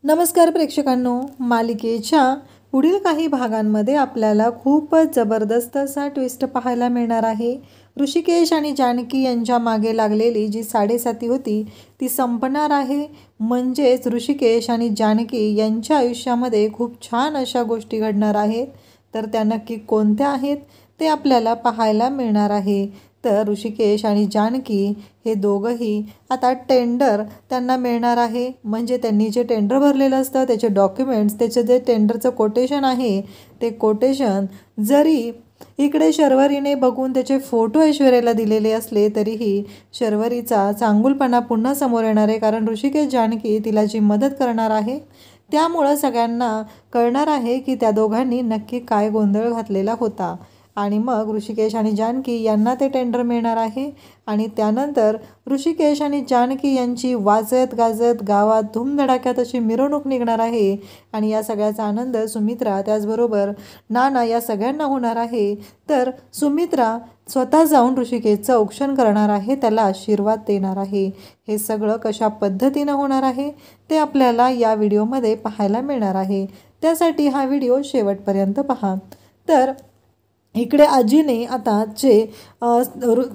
नमस्कार प्रेक्षकांनो, मालिकेच्या पुढील काही भागांमध्ये आपल्याला खूपच जबरदस्त असा ट्विस्ट पाहायला मिळणार आहे। ऋषिकेश आणि जानकी यांच्या मागे लागलेली जी साडेसाती होती ती संपणार आहे। म्हणजेच ऋषिकेश आणि जानकी यांच्या आयुष्यामध्ये खूप छान अशा गोष्टी घडणार आहेत। तर त्या नक्की कोणत्या आहेत ते आपल्याला पाहायला मिळणार आहे। तर ऋषिकेश आणि जानकी हे दोघंही आता टेंडर त्यांना मिळणार आहे। म्हणजे त्यांनी जे टेंडर भरलेलं असतं त्याचे डॉक्युमेंट्स, त्याचे जे टेंडरचं कोटेशन आहे ते कोटेशन जरी इकडे शर्वरीने बघून त्याचे फोटो ऐश्वर्याला दिलेले असले तरीही शर्वरीचा चांगुलपणा पुन्हा समोर येणार आहे। कारण ऋषिकेश जानकी तिला जी मदत करणार आहे त्यामुळं सगळ्यांना कळणार आहे की त्या दोघांनी नक्की काय गोंधळ घातलेला होता। आणि मग ऋषिकेश आणि जानकी यांना ते टेंडर मिळणार आहे। आणि त्यानंतर ऋषिकेश आणि जानकी यांची वाजत गाजत गावात धूमधडाक्यात अशी मिरवणूक निघणार आहे। आणि या सगळ्याचा आनंद सुमित्रा त्याचबरोबर नाना या सगळ्यांना होणार आहे। तर सुमित्रा स्वतः जाऊन ऋषिकेशचं औक्षण करणार आहे, त्याला आशीर्वाद देणार आहे। हे सगळं कशा पद्धतीनं होणार आहे ते आपल्याला या व्हिडिओमध्ये पाहायला मिळणार आहे। त्यासाठी हा व्हिडिओ शेवटपर्यंत पहा। तर इकडे आजीने आता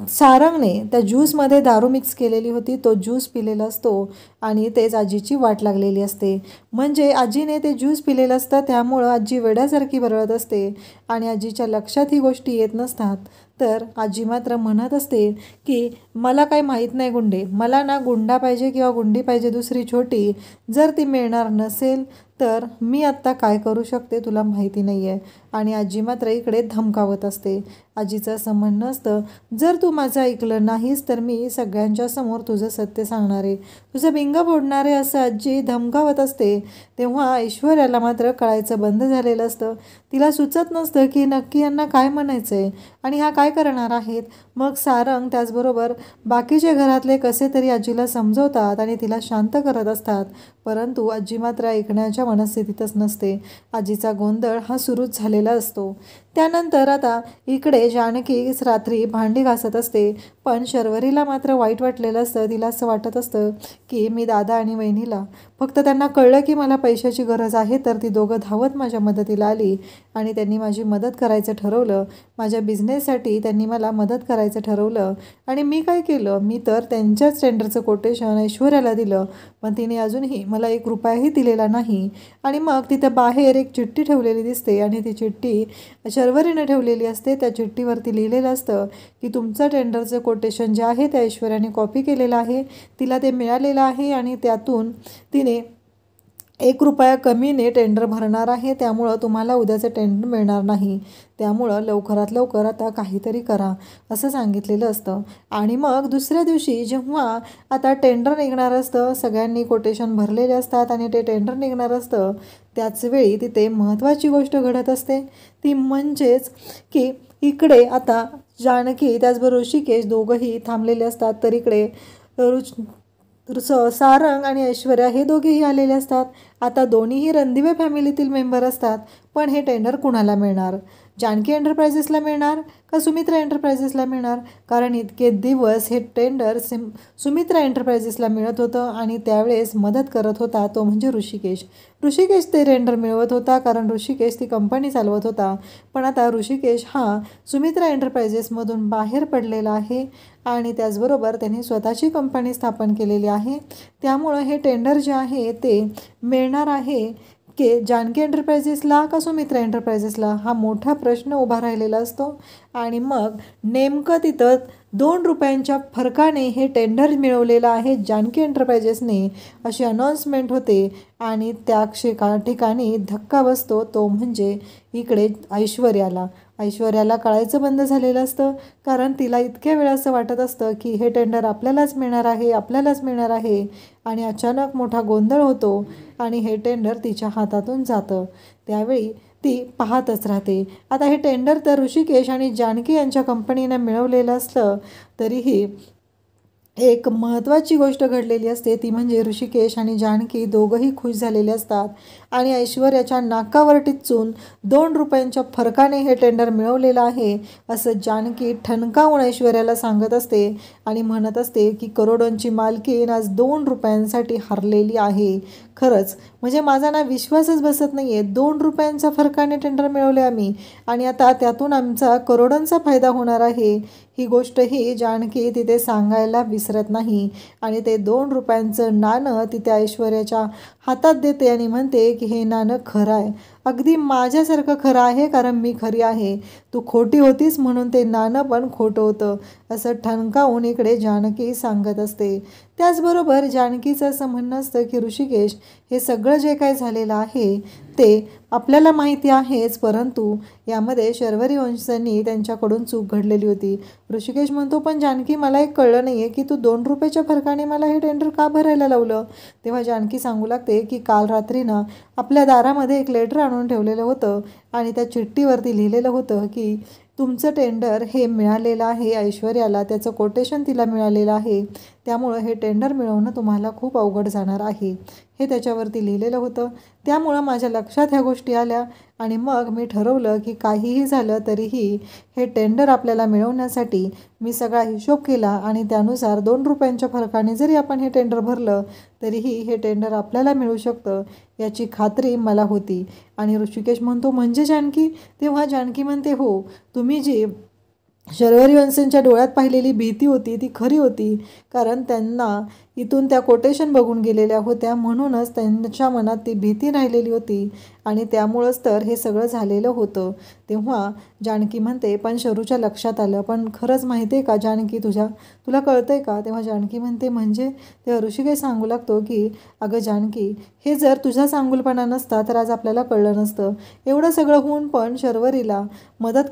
सारंगने त्या ज्यूसमध्ये दारू मिक्स केलेली होती, तो ज्यूस पिलेला असतो आणि तेच आजीची वाट लागलेली असते। म्हणजे आजीने ते ज्यूस पिलेलं असतं त्यामुळं आजी वेड्यासारखी बरळत असते आणि आजीच्या लक्षात ही गोष्टी येत नसतात। तर आजी मात्र म्हणत असते की मला काही माहीत नाही गुंडे, मला ना गुंडा पाहिजे किंवा गुंडी पाहिजे दुसरी छोटी, जर ती मिळणार नसेल तर मी आत्ता काय करू शकते तुला माहिती नाही आहे। आणि आजी मात्र इकडे धमकावत असते। आजीचं असं म्हणणं असतं, जर तू माझं ऐकलं नाहीस तर मी सगळ्यांच्या समोर तुझं सत्य सांगणार आहे, तुझं बिंग फोडणार आहे, असं आजी धमकावत असते। तेव्हा ऐश्वर्याला मात्र कळायचं बंद झालेलं असतं। तिला सुचत नसतं की नक्की यांना काय म्हणायचं आहे आणि हा काय करणार आहेत। मग सारंग त्याचबरोबर बाकीचे घरातले कसे तरी आजीला समजवतात आणि तिला शांत करत असतात, परंतु आजी मात्र ऐकण्याच्या मनस्थितीतच नसते। आजीचा गोंधळ हा सुरूच झालेला असतो। त्यानंतर आता इकडे जानकी रात्री भांडी घासत असते, पण शर्वरीला मात्र वाईट वाटलेलं असतं। तिला असं वाटत असतं की मी दादा आणि वहिनीला फक्त त्यांना कळलं की मला पैशाची गरज आहे तर ती दोघं धावत माझ्या मदतीला आली आणि त्यांनी माझी मदत करायचं ठरवलं, माझ्या बिझनेससाठी त्यांनी मला मदत करायचं ठरवलं। आणि मी काय केलं, मी तर त्यांच्याच टेंडरचं कोटेशन ऐश्वर्याला दिलं, पण तिने अजूनही मला 1 रुपयाही दिलेला नाही। आणि मग तिथं बाहेर एक चिठ्ठी ठेवलेली दिसते आणि ती चिठ्ठी शर्वरीने ठेवलेली असते। त्या चिठ्ठीवरती लिहिलेलं असतं की तुमचं टेंडरचं कोटेशन जे आहे ते ऐश्वर्याने कॉपी केलेलं आहे, तिला ते मिळालेलं आहे आणि त्यातून तिने 1 रुपया कमीने टेंडर भरणार आहे, त्यामुळं तुम्हाला उद्याचं टेंडर मिळणार नाही, त्यामुळं लवकरात लवकर आता काहीतरी करा असं सांगितलेलं असतं। आणि मग दुसऱ्या दिवशी जेव्हा आता टेंडर निघणार असतं, सगळ्यांनी कोटेशन भरलेले असतात आणि ते टेंडर निघणार असतं, त्याचवेळी तिथे महत्त्वाची गोष्ट घडत असते। ती म्हणजेच की इकडे आता जानकी त्याचबरोबर ऋषिकेश दोघंही थांबलेले असतात, तर इकडे सारंग आणि ऐश्वर्या हे दोघेही आलेले असतात। आता दोन्हीही रणदिवे फॅमिलीतील मेंबर असतात, पण हे टेंडर कुणाला मिळणार, जानकी एंटरप्राइजेसला मिळणार का सुमित्रा एंटरप्राइजेसला मिळणार? कारण इतके दिवस हे टेंडर सुमित्रा एंटरप्राइजेसला मिळत होतं आणि त्यावेळेस मदत करत होता तो म्हणजे ऋषिकेश ते टेंडर मिळवत होता, कारण ऋषिकेश ती कंपनी चालवत होता। पण आता ऋषिकेश हा सुमित्रा एंटरप्राइजेसमधून बाहेर पडलेला आहे आणि त्याचबरोबर त्यांनी स्वतःची कंपनी स्थापन केलेली आहे, त्यामुळं हे टेंडर जे आहे ते मिळणार आहे की जानकी एंटरप्राइजेसला का सुमित्रा एंटरप्राइजेसला, हा मोठा प्रश्न उभा राहिलेला असतो। आणि मग नेमकं तिथं 2 रुपयांच्या फरकाने हे टेंडर मिळवलेलं आहे जानकी एंटरप्राइजेसने अशी अनाऊन्समेंट होते आणि त्या ठिकाणी धक्का बसतो, तो म्हणजे इकडे ऐश्वर्याला कळायचं बंद झालेलं असतं। कारण तिला इतक्या वेळा असं वाटत असतं की हे टेंडर आपल्यालाच मिळणार आहे आणि अचानक मोठा गोंधळ होतो आणि हे टेंडर तिच्या हातातून जातं। त्यावेळी ती पाहतच राहते। आता हे टेंडर तर ऋषिकेश आणि जानकी यांच्या कंपनीनं मिळवलेलं असलं तरीही एक महत्त्वाची गोष्ट घडलेली असते, ती म्हणजे ऋषिकेश आणि जानकी दोघंही खुश झालेले असतात आणि ऐश्वर्याच्या नाकावर टिच्चून 2 रुपयांच्या फरकाने हे टेंडर मिळवलेलं आहे असं जानकी ठणकावून ऐश्वर्याला सांगत असते आणि म्हणत असते की करोडोंची मालकीण आज 2 रुपयांसाठी हरलेली आहे। खरंच म्हणजे माझा ना विश्वासच बसत नाही आहे. 2 रुपयांचा फरकाने टेंडर मिळवले आम्ही आणि आता त्यातून आमचा करोडोंचा फायदा होणार आहे. ही गोष्टही जानकी तिथे सांगायला विसरत नाही आणि ते 2 रुपयांचं नाणं ती त्या ऐश्वर्याच्या हातात देते आणि म्हणते की हे नाणं खरं आहे, अगदी माझ्यासारखं खरं आहे, कारण मी खरी आहे. तू खोटी होतीस म्हणून ते नाणं पण खोटं होतं, असं ठणकावून इकडे जानकी सांगत असते. त्याचबरोबर जानकीचं असं म्हणणं असतं की ऋषिकेश, हे सगळं जे काही झालेलं आहे ते आपल्याला माहिती आहेच, परंतु यामध्ये शर्वरी वंशांनी त्यांच्याकडून चूक घडलेली होती. ऋषिकेश म्हणतो, पण जानकी मला एक कळलं नाही आहे की तू 2 रुपयाच्या फरकाने मला हे टेंडर का भरायला लावलं. तेव्हा जानकी सांगू लागते की काल रात्री ना आपल्या दारामध्ये एक लेटर आणून ठेवलेलं होतं आणि त्या चिठ्ठीवरती लिहिलेलं होतं की तुमचं टेंडर हे मिळालेलं आहे ऐश्वर्याला, त्याचं कोटेशन तिला मिळालेलं आहे, त्यामुळं हे टेंडर मिळवणं तुम्हाला खूप अवघड जाणार आहे, हे त्याच्यावरती लिहिलेलं होतं. त्यामुळं माझ्या लक्षात ह्या गोष्टी आल्या आणि मग मी ठरवलं की काहीही झालं तरीही हे टेंडर आपल्याला मिळवण्यासाठी मी सगळा हिशोब केला आणि त्यानुसार 2 रुपयांच्या फरकाने जरी आपण हे टेंडर भरलं तरीही हे टेंडर आपल्याला मिळू शकतं याची खात्री मला होती. आणि ऋषिकेश म्हणतो, म्हणजे जानकी? तेव्हा जानकी म्हणते, हो, तुम्ही जी शर्वरी वंशांच्या डोळ्यात पाहिलेली भीती होती ती खरी होती, कारण त्यांना इथून त्या कोटेशन बघून गेलेल्या होत्या, म्हणूनच त्यांच्या मनात ती भीती राहिलेली होती आणि त्यामुळंच तर हे सगळं झालेलं होतं. तेव्हा जानकी म्हणते, पण शरूच्या लक्षात आलं, पण खरंच माहिती आहे का जानकी, तुला कळतंय का? तेव्हा जानकी म्हणते, म्हणजे? तेव्हा ऋषिकेश सांगू लागतो की अगं जानकी, हे जर तुझा चांगुलपणा नसता तर आज आपल्याला कळलं नसतं. एवढं सगळं होऊन पण शरूला मदत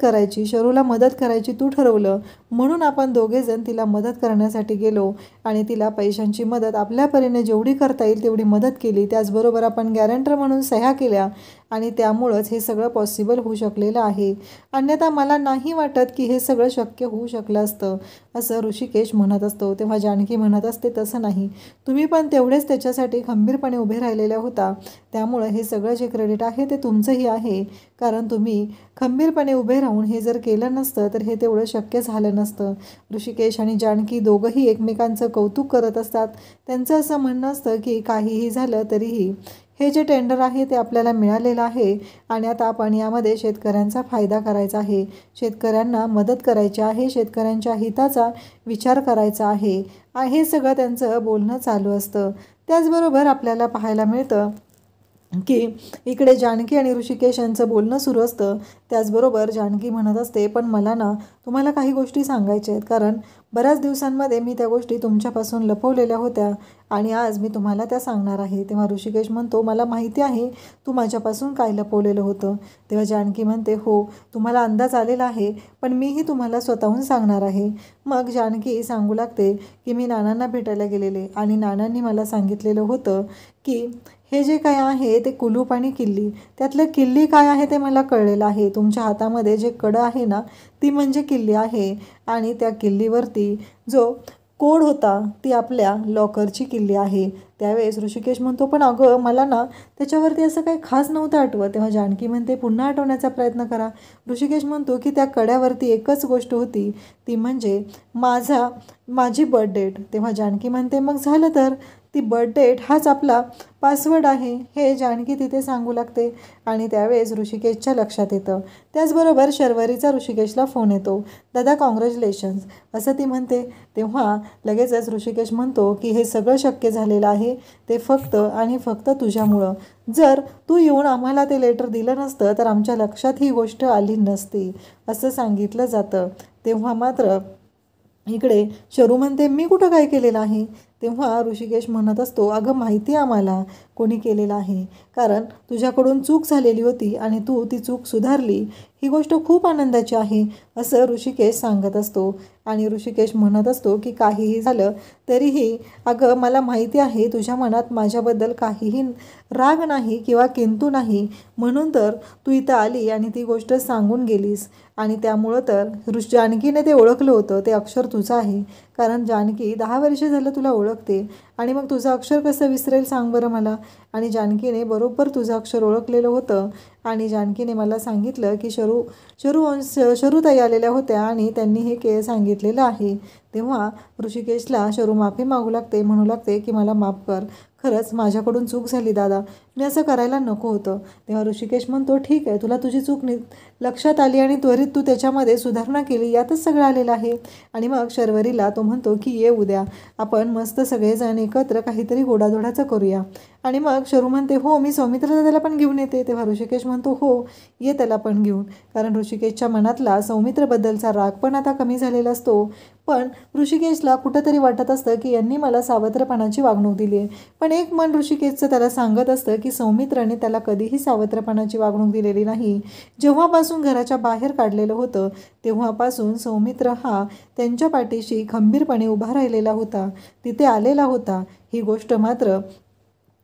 करायची तू ठरवलं, म्हणून आपण दोघेजण तिला मदत करण्यासाठी गेलो आणि तिला पैशांची मदत आपल्या परीने जेवढी करता येईल तेवढी मदत केली. त्याचबरोबर आपण गॅरंटर म्हणून सह्या केल्या आणि त्यामुळंच हे सगळं पॉसिबल होऊ शकलेलं आहे. अन्यथा मला नाही वाटत की हे सगळं शक्य होऊ शकलं असतं, असं ऋषिकेश म्हणत असतो. तेव्हा जानकी म्हणत असते, तसं नाही, तुम्ही पण तेवढेच त्याच्यासाठी खंबीरपणे उभे राहिलेल्या होता, त्यामुळं हे सगळं जे क्रेडिट आहे ते तुमचंही आहे, कारण तुम्ही खंबीरपणे उभे राहून हे जर केलं नसतं तर हे तेवढं शक्य झालं नसतं. ऋषिकेश आणि जानकी दोघंही एकमेकांचं कौतुक करत असतात. त्यांचं असं म्हणणं असतं की काहीही झालं तरीही हे जे टेंडर आहे ते आपल्याला मिळालेलं आहे आणि आता आपण यामध्ये शेतकऱ्यांचा फायदा करायचा आहे, शेतकऱ्यांना मदत करायची आहे, शेतकऱ्यांच्या हिताचा विचार करायचा आहे, हे सगळं त्यांचं बोलणं चालू असतं. त्याचबरोबर आपल्याला पाहायला मिळतं की इकडे जानकी आणि ऋषिकेश यांचं बोलणं सुरू असतं. त्याचबरोबर जानकी म्हणत असते, पण मला ना तुम्हाला काही गोष्टी सांगायच्या आहेत, कारण बऱ्याच दिवसांमध्ये मी त्या गोष्टी तुमच्यापासून लपवलेल्या होत्या आणि आज मी तुम्हाला त्या सांगणार आहे. तेव्हा ऋषिकेश म्हणतो, मला माहिती आहे तू माझ्यापासून काय लपवलेलं होतं. तेव्हा जानकी म्हणते, हो, तुम्हाला अंदाज आलेला आहे, पण मीही तुम्हाला स्वतःहून सांगणार आहे. मग जानकी सांगू लागते की मी नानांना भेटायला गेलेले आणि नानांनी मला सांगितलेलं होतं की हे जे काय आहे ते कुलूप आणि किल्ली, त्यातलं किल्ली काय आहे ते मला कळलेलं आहे. तुमच्या हातामध्ये जे कडं आहे ना ती म्हणजे किल्ली आहे आणि त्या किल्लीवरती जो कोड होता ती आपल्या लॉकरची किल्ली आहे. त्यावेळेस ऋषिकेश म्हणतो, पण अगं मला ना त्याच्यावरती असं काही खास नव्हतं आठवत. तेव्हा जानकी म्हणते, पुन्हा आठवण्याचा प्रयत्न करा. ऋषिकेश म्हणतो की त्या कड्यावरती एकच गोष्ट होती, ती म्हणजे माझी बर्थ डेट. तेव्हा जानकी म्हणते, मग झालं तर ती बर्थ डेट हाच आपला पासवर्ड आहे, हे जानकी तिथे सांगू लागते आणि त्यावेळेस ऋषिकेशच्या लक्षात येतं. त्याचबरोबर शर्वरीचा ऋषिकेशला फोन येतो, दादा कॉंग्रॅच्युलेशन्स, असं ती म्हणते. तेव्हा लगेचच ऋषिकेश म्हणतो की हे सगळं शक्य झालेलं आहे ते फक्त आणि फक्त तुझ्यामुळं. जर तू येऊन आम्हाला ते लेटर दिलं नसतं तर आमच्या लक्षात ही गोष्ट आली नसती, असं सांगितलं जातं. तेव्हा मात्र इकडे शरू म्हणते, मी कुठं काय केलेलं आहे. तेव्हा ऋषिकेश म्हणत असतो, अगं माहिती आहे आम्हाला कोणी केलेलं आहे, कारण तुझ्याकडून चूक झालेली होती आणि तू ती चूक सुधारली, ही गोष्ट खूप आनंदाची आहे, असं ऋषिकेश सांगत असतो. आणि ऋषिकेश म्हणत असतो की काहीही झालं तरीही अगं मला माहिती आहे तुझ्या मनात माझ्याबद्दल काहीही राग नाही किंवा किंतु नाही, म्हणून तर तू इथं आली आणि ती गोष्ट सांगून गेलीस आणि त्यामुळं तर जानकीने ते ओळखलं होतं ते अक्षर तुझं आहे, कारण जानकी 10 वर्ष झालं तुला ओळखते आणि मग तुझं अक्षर कसं विसरेल सांग बरं मला. आणि जानकीने बरोबर तुझं अक्षर ओळखलेलं होतं आणि जानकीने मला सांगितलं की शरूताई आलेल्या होत्या आणि त्यांनी हे सांगितलेलं आहे. तेव्हा ऋषिकेशला शरू माफी मागू लागते, म्हणू लागते की मला माफ कर, खरंच माझ्याकडून चूक झाली दादा, मी असं करायला नको होतं. तेव्हा ऋषिकेश म्हणतो ठीक आहे, तुला तुझी चूक लक्षात आली आणि त्वरित तू त्याच्यामध्ये सुधारणा केली, यातच सगळं आलेलं आहे. आणि मग शर्वरीला तो म्हणतो की ये उद्या आपण मस्त सगळेजण एकत्र काहीतरी गोडाधोडाचं करूया. आणि मग शरू म्हणते हो मी सौमित्र दादाला पण घेऊन येते. तेव्हा ऋषिकेश म्हणतो हो ये त्याला पण घेऊन, कारण ऋषिकेशच्या मनातला सौमित्रबद्दलचा राग पण आता कमी झालेला असतो. पण ऋषिकेशला कुठंतरी वाटत असतं की यांनी मला सावत्रपणाची वागणूक दिली आहे. पण एक मन ऋषिकेशचं त्याला सांगत असतं की सौमित्राने त्याला कधीही सावत्रपणाची वागणूक दिलेली नाही. जेव्हापासून घराच्या बाहेर काढलेलं होतं तेव्हापासून सौमित्र हा त्यांच्या पाठीशी खंबीरपणे उभा राहिलेला होता, तिथे आलेला होता. ही गोष्ट मात्र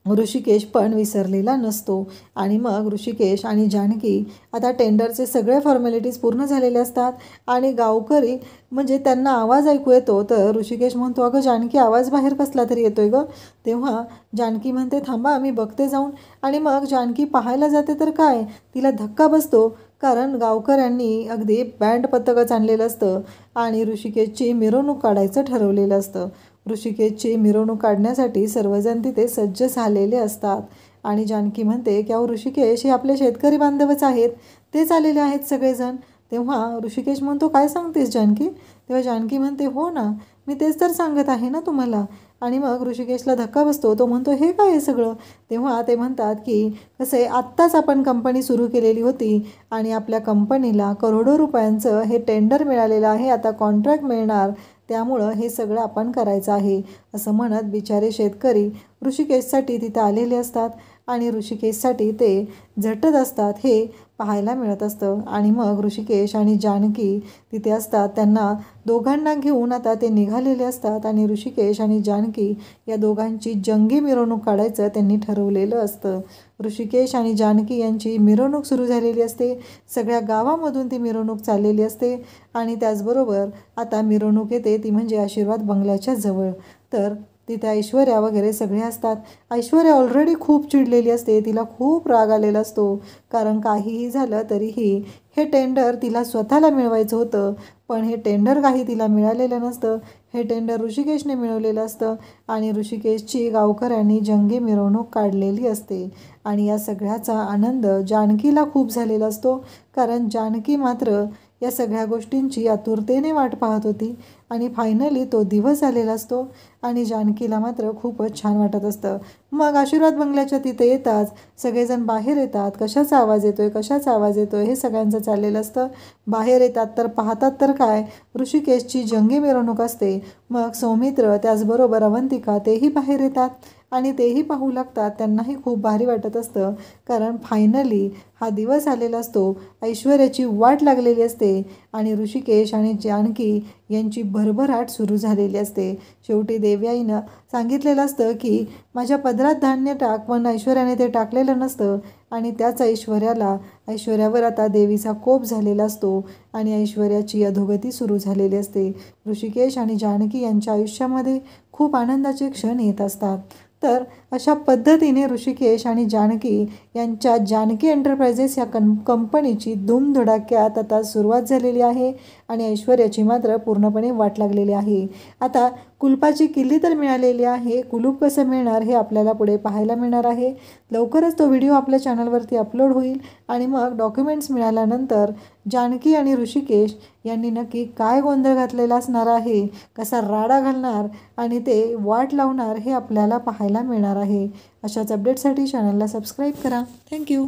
ऋषिकेश पण विसरलेला नसतो. आणि मग ऋषिकेश आणि जानकी आता टेंडरचे सगळे फॉर्मॅलिटीज पूर्ण झालेले असतात आणि गावकरी म्हणजे त्यांना आवाज ऐकू येतो. तर ऋषिकेश म्हणतो अगं जानकी आवाज बाहेर कसला तरी येतोय गं. तेव्हा जानकी म्हणते थांबा मी बघते जाऊन. आणि मग जानकी पाहायला जाते तर काय तिला धक्का बसतो, कारण गावकऱ्यांनी अगदी बँड पथकच आणलेलं असतं आणि ऋषिकेशची मिरवणूक काढायचं ठरवलेलं असतं. ऋषिकेशची मिरवणूक काढण्यासाठी सर्वजण तिथे सज्ज झालेले असतात. आणि जानकी म्हणते की अहो ऋषिकेश हे आपले शेतकरी बांधवच आहेत, तेच आलेले आहेत सगळेजण. तेव्हा ऋषिकेश म्हणतो काय सांगतेस जानकी. तेव्हा जानकी म्हणते हो ना, मी तेच तर सांगत आहे ना तुम्हाला. आणि मग ऋषिकेशला धक्का बसतो, तो म्हणतो हे काय आहे सगळं. तेव्हा ते म्हणतात की कसं आहे आत्ताच आपण कंपनी सुरू केलेली होती आणि आपल्या कंपनीला करोडो रुपयांचं हे टेंडर मिळालेलं आहे, आता कॉन्ट्रॅक्ट मिळणार, त्यामुळं हे सगळं आपण करायचं आहे असं म्हणत बिचारे शेतकरी ऋषिकेशसाठी तिथं आलेले असतात आणि ऋषिकेशसाठी ते झटत असतात हे पाहायला मिळत असतं. आणि मग ऋषिकेश आणि जानकी तिथे असतात, त्यांना दोघांना घेऊन आता ते निघालेले असतात आणि ऋषिकेश आणि जानकी या दोघांची जंगी मिरवणूक काढायचं त्यांनी ठरवलेलं असतं. ऋषिकेश आणि जानकी यांची मिरवणूक सुरू झालेली असते, सगळ्या गावामधून ती मिरवणूक चाललेली असते. आणि त्याचबरोबर आता मिरवणूक येते ती म्हणजे आशीर्वाद बंगल्याच्या जवळ. तर तिथे ऐश्वर्या वगैरे सगळे असतात. ऐश्वर्या ऑलरेडी खूप चिडलेली असते, तिला खूप राग आलेला असतो, कारण काहीही झालं तरीही हे टेंडर तिला स्वतःला मिळवायचं होतं, पण हे टेंडर काही तिला मिळालेलं नसतं, हे टेंडर ऋषिकेशने मिळवलेलं असतं आणि ऋषिकेशची गावकऱ्यांनी जंगी मिरवणूक काढलेली असते. आणि या सगळ्याचा आनंद जानकीला खूप झालेला असतो, कारण जानकी मात्र या सगळ्या गोष्टींची आतुरतेने वाट पाहत होती आणि फायनली तो दिवस आलेला असतो आणि जानकीला मात्र खूपच छान वाटत असतं. मग आशीर्वाद बंगल्याच्या तिथे येताच सगळेजण बाहेर येतात, कशाचा आवाज येतोय कशाचा आवाज येतोय हे सगळ्यांचं चाललेलं असतं. बाहेर येतात तर पाहतात तर काय, ऋषिकेशची जंगी मिरवणूक असते. मग सौमित्र त्याचबरोबर अवंतिका तेही बाहेर येतात आणि तेही पाहू लागतात. त्यांनाही खूप भारी वाटत असतं, कारण फायनली हा दिवस आलेला असतो, ऐश्वर्याची वाट लागलेली असते आणि ऋषिकेश आणि जानकी यांची भरभराट सुरू झालेली असते. शेवटी देवयाईनं सांगितलेलं असतं की माझ्या पदरात धान्य टाक, पण ऐश्वर्याने ते टाकलेलं नसतं आणि त्याच ऐश्वर्यावर आता देवीचा कोप झालेला असतो आणि ऐश्वर्याची अधोगती सुरू झालेली असते. ऋषिकेश आणि जानकी यांच्या आयुष्यामध्ये खूप आनंदाचे क्षण येत असतात. तर अशा पद्धतीने ऋषिकेश आणि जानकी यांच्या जानकी एंटरप्राइजेस या कंपनीची धूमधडाक्यात आता सुरुवात झालेली आहे आणि ऐश्वर्याची मात्र पूर्णपणे वाट लागलेली आहे. आता कुलपाची किल्ली तर मिळालेली आहे, कुलूप कसं मिळणार हे आपल्याला पुढे पाहायला मिळणार आहे. लवकरच तो व्हिडिओ आपल्या चॅनलवरती अपलोड होईल आणि मग डॉक्युमेंट्स मिळाल्यानंतर जानकी आणि ऋषिकेश यांनी नक्की काय गोंधळ घातलेला असणार आहे, कसा राडा घालणार आणि ते वाट लावणार हे आपल्याला पाहायला मिळणार आहे. अशाच अपडेटसाठी चॅनलला सबस्क्राईब करा. थँक्यू.